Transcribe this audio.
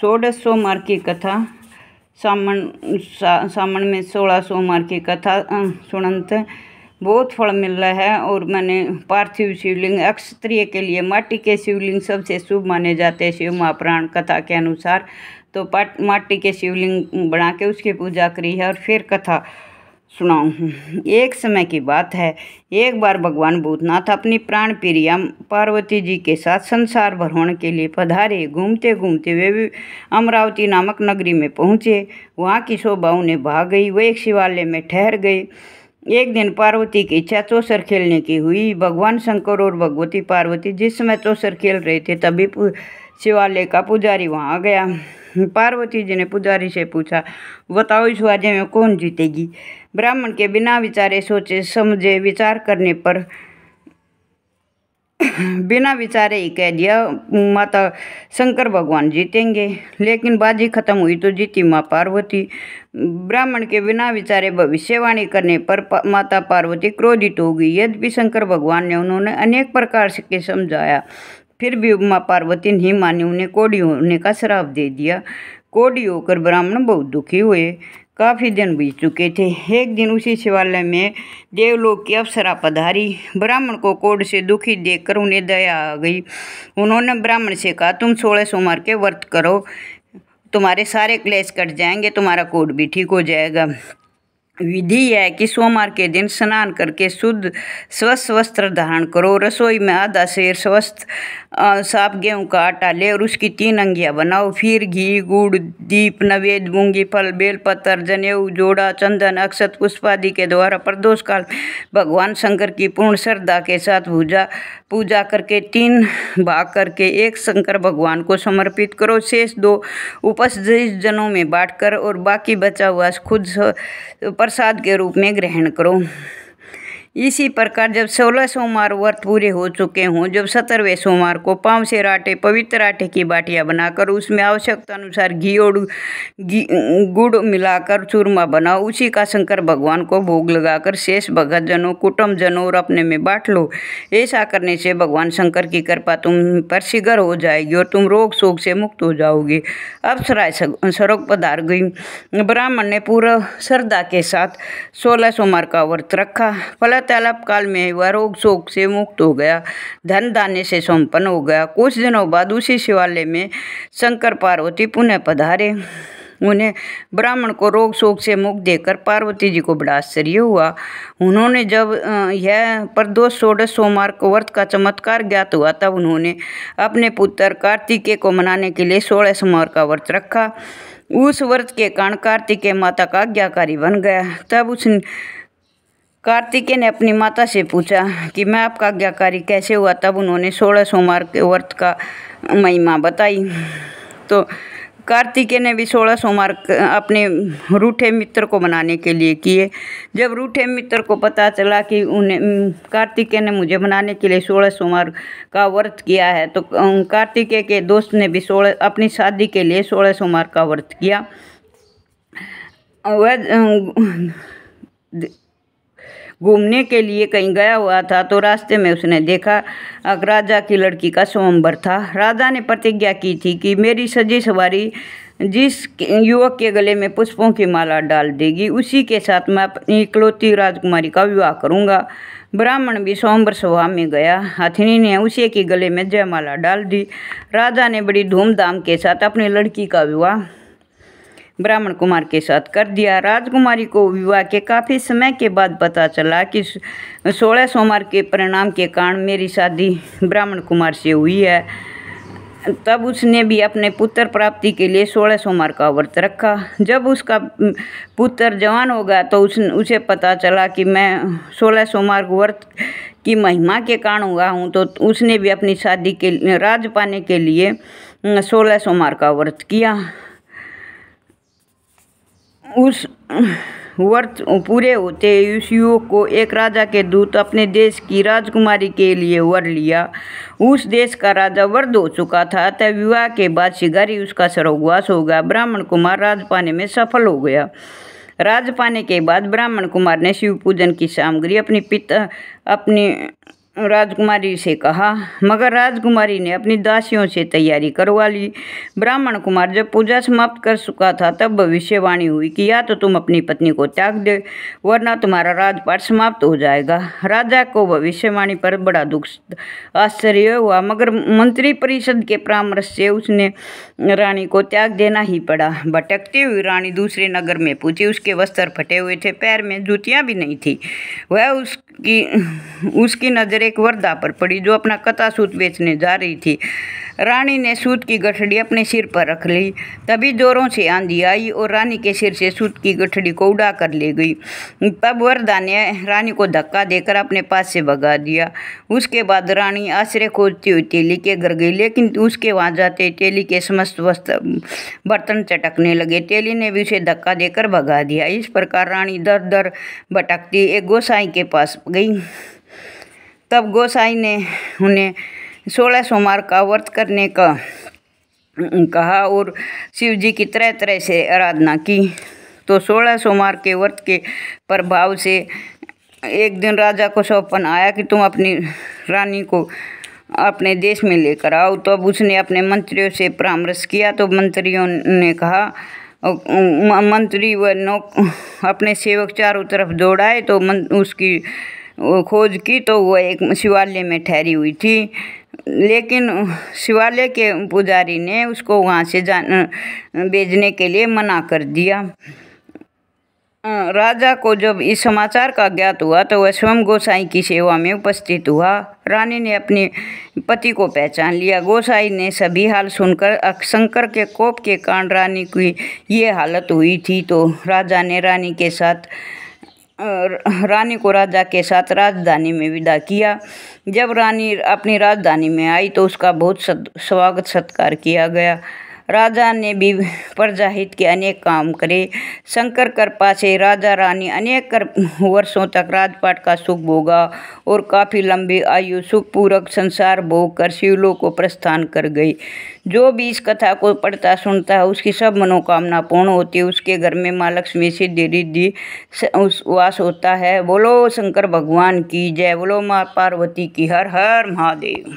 षोडश सोमवार की कथा। सामन में 16 सोमवार की कथा सुनंत बहुत फल मिल रहा है। और मैंने पार्थिव शिवलिंग अक्षत्रिय के लिए माटी के शिवलिंग सबसे शुभ माने जाते हैं शिव महापुराण कथा के अनुसार। तो माटी के शिवलिंग बना के उसकी पूजा करी है और फिर कथा सुनाऊँ। एक समय की बात है, एक बार भगवान भूतनाथ अपनी प्राण प्रिया पार्वती जी के साथ संसार भ्रमण के लिए पधारे। घूमते घूमते वे भी अमरावती नामक नगरी में पहुँचे। वहाँ की शोभा उन्हें भा गई। वे एक शिवालय में ठहर गए। एक दिन पार्वती की इच्छा चौसर खेलने की हुई। भगवान शंकर और भगवती पार्वती जिस समय चौसर खेल रहे थे तभी शिवालय का पुजारी वहाँ आ गया। पार्वती जी ने पुजारी से पूछा, बताओ इस वाद्य में कौन जीतेगी। ब्राह्मण के बिना विचारे सोचे समझे विचार करने पर बिना विचारे ही कह दिया माता शंकर भगवान जीतेंगे। लेकिन बाजी खत्म हुई तो जीती माँ पार्वती। ब्राह्मण के बिना विचारे भविष्यवाणी करने पर माता पार्वती क्रोधित हो गई। यद्यपि शंकर भगवान ने उन्होंने अनेक प्रकार से समझाया फिर भी माँ पार्वती नहीं मानी। उन्हें कोढ़ी होने का श्राप दे दिया। कोढ़ी होकर ब्राह्मण बहुत दुखी हुए। काफ़ी दिन बीत चुके थे। एक दिन उसी शिवालय में देवलोक की अप्सरा पधारी। ब्राह्मण को कोढ़ से दुखी देखकर उन्हें दया आ गई। उन्होंने ब्राह्मण से कहा, तुम 16 सोमवार के व्रत करो, तुम्हारे सारे क्लेश कट जाएंगे, तुम्हारा कोढ़ भी ठीक हो जाएगा। विधि है कि सोमवार के दिन स्नान करके शुद्ध स्वस्थ वस्त्र धारण करो। रसोई में आधा सेर स्वस्थ साफ गेहूं का आटा ले और उसकी 3 अंगियां बनाओ। फिर घी, गुड़, दीप, नवेद, मूंगी फल, बेलपत्र, जनेऊ, जोड़ा, चंदन, अक्षत, पुष्प आदि के द्वारा प्रदोष काल भगवान शंकर की पूर्ण श्रद्धा के साथ पूजा करके 3 भाग करके एक शंकर भगवान को समर्पित करो। शेष 2 उपस्थित जनों में बांटकर और बाकी बचा हुआ खुद प्रसाद के रूप में ग्रहण करो। इसी प्रकार जब 16 सोमवार व्रत पूरे हो चुके हों, जब 17वें सोमवार को पाँव से आटे पवित्र आटे की बाटियां बनाकर उसमें आवश्यकता अनुसार घी और गुड़ मिलाकर चूरमा बनाओ। उसी का शंकर भगवान को भोग लगाकर शेष भगत जनों, कुटुंब जनों और अपने में बांट लो। ऐसा करने से भगवान शंकर की कृपा तुम पर शीघ्र हो जाएगी और तुम रोग शोक से मुक्त हो जाओगे। अप्सराएं स्वर्ग पधार गई। ब्राह्मण ने पूरा श्रद्धा के साथ 16 सोमवार का व्रत रखा। अल्पकाल में वह रोग शोक से मुक्त हो गया, धन धान्य से संपन्न हो गया। कुछ दिनों बाद उसी शिवालय में शंकर पार्वती पुनः पधारे। उन्हें ब्राह्मण को रोग शोक से मुक्त देकर पार्वती जी को बड़ा आश्चर्य हुआ। उन्होंने जब यह प्रदोष 16 सोमवार को व्रत का चमत्कार ज्ञात हुआ तब उन्होंने अपने पुत्र कार्तिकेय को मनाने के लिए 16 सोमवार का व्रत रखा। उस व्रत के कारण कार्तिकेय माता का आज्ञाकारी बन गया। तब कार्तिकेय ने अपनी माता से पूछा कि मैं आपका आज्ञाकारी कैसे हुआ। तब उन्होंने 16 सोमवार के व्रत का महिमा बताई। तो कार्तिकेय ने भी 16 सोमवार अपने रूठे मित्र को मनाने के लिए किए। जब रूठे मित्र को पता चला कि कार्तिकेय ने मुझे मनाने के लिए 16 सोमवार का व्रत किया है, तो कार्तिकेय के दोस्त ने भी अपनी शादी के लिए 16 सोमवार का व्रत किया। वह घूमने के लिए कहीं गया हुआ था तो रास्ते में उसने देखा राजा की लड़की का स्वयंवर था। राजा ने प्रतिज्ञा की थी कि मेरी सजी सवारी जिस युवक के गले में पुष्पों की माला डाल देगी उसी के साथ मैं अपनी इकलौती राजकुमारी का विवाह करूंगा। ब्राह्मण भी स्वयंवर सभा में गया। हथिनी ने उसी के गले में जयमाला डाल दी। राजा ने बड़ी धूमधाम के साथ अपनी लड़की का विवाह ब्राह्मण कुमार के साथ कर दिया। राजकुमारी को विवाह के काफ़ी समय के बाद पता चला कि 16 सोमवार के परिणाम के कारण मेरी शादी ब्राह्मण कुमार से हुई है। तब उसने भी अपने पुत्र प्राप्ति के लिए 16 सोमवार का व्रत रखा। जब उसका पुत्र जवान हो गया तो उसे पता चला कि मैं 16 सोमवार व्रत की महिमा के कारण हुआ हूँ। तो उसने भी अपनी शादी के राज पाने के लिए 16 सोमवार का व्रत किया। उस व्रत पूरे होते उस युवक को एक राजा के दूत अपने देश की राजकुमारी के लिए वर लिया। उस देश का राजा वृद्ध हो चुका था, अतः विवाह के बाद शीघ्र ही उसका स्वर्गवास हो गया। ब्राह्मण कुमार राज पाने में सफल हो गया। राज पाने के बाद ब्राह्मण कुमार ने शिव पूजन की सामग्री अपनी राजकुमारी से कहा, मगर राजकुमारी ने अपनी दासियों से तैयारी करवा ली। ब्राह्मण कुमार जब पूजा समाप्त कर चुका था तब भविष्यवाणी हुई कि या तो तुम अपनी पत्नी को त्याग दे, वरना तुम्हारा राजपाट समाप्त हो जाएगा। राजा को भविष्यवाणी पर बड़ा दुख आश्चर्य हुआ, मगर मंत्री परिषद के परामर्श से उसने रानी को त्याग देना ही पड़ा। भटकती हुई रानी दूसरे नगर में पहुंची। उसके वस्त्र फटे हुए थे, पैर में जूतियां भी नहीं थी। वह उसकी नज़र एक वृद्धा पर पड़ी जो अपना कता सूत बेचने जा रही थी। रानी ने सूत की गठड़ी अपने सिर पर रख ली। तभी जोरों से आंधी आई और रानी के सिर से सूत की गठड़ी को उड़ा कर ले गई। तब वरदा ने रानी को धक्का देकर अपने पास से भगा दिया। उसके बाद रानी आश्रय खोजती हुई तेली के घर गई, लेकिन उसके वहाँ जाते तेली के समस्त बर्तन चटकने लगे। तेली ने भी उसे धक्का देकर भगा दिया। इस प्रकार रानी दर दर भटकती एक गोसाई के पास गई। तब गोसाई ने उन्हें 16 सोमवार का व्रत करने का कहा और शिव जी की तरह तरह से आराधना की। तो 16 सोमवार के व्रत के प्रभाव से एक दिन राजा को सौंपन आया कि तुम अपनी रानी को अपने देश में लेकर आओ। तो अब उसने अपने मंत्रियों से परामर्श किया। तो मंत्रियों ने कहा, मंत्री व अपने सेवक चारों तरफ दौड़ाए तो उसकी खोज की तो वह एक शिवालय में ठहरी हुई थी, लेकिन शिवालय के पुजारी ने उसको वहाँ से भेजने के लिए मना कर दिया। राजा को जब इस समाचार का ज्ञात हुआ तो वह स्वयं गोसाई की सेवा में उपस्थित हुआ। रानी ने अपने पति को पहचान लिया। गोसाई ने सभी हाल सुनकर शंकर के कोप के कारण रानी की ये हालत हुई थी। तो राजा ने रानी को राजा के साथ राजधानी में विदा किया। जब रानी अपनी राजधानी में आई तो उसका बहुत स्वागत सत्कार किया गया। राजा ने भी प्रजाहित के अनेक काम करे। शंकर कृपा से राजा रानी अनेक वर्षों तक राजपाट का सुख भोगा और काफ़ी लंबी आयु सुखपूर्वक संसार भोग कर शिवलोक को प्रस्थान कर गई। जो भी इस कथा को पढ़ता सुनता है उसकी सब मनोकामना पूर्ण होती है। उसके घर में माँ लक्ष्मी सिद्धि रिद्धि वास होता है। बोलो शंकर भगवान की जय। बोलो माँ पार्वती की हर हर महादेव।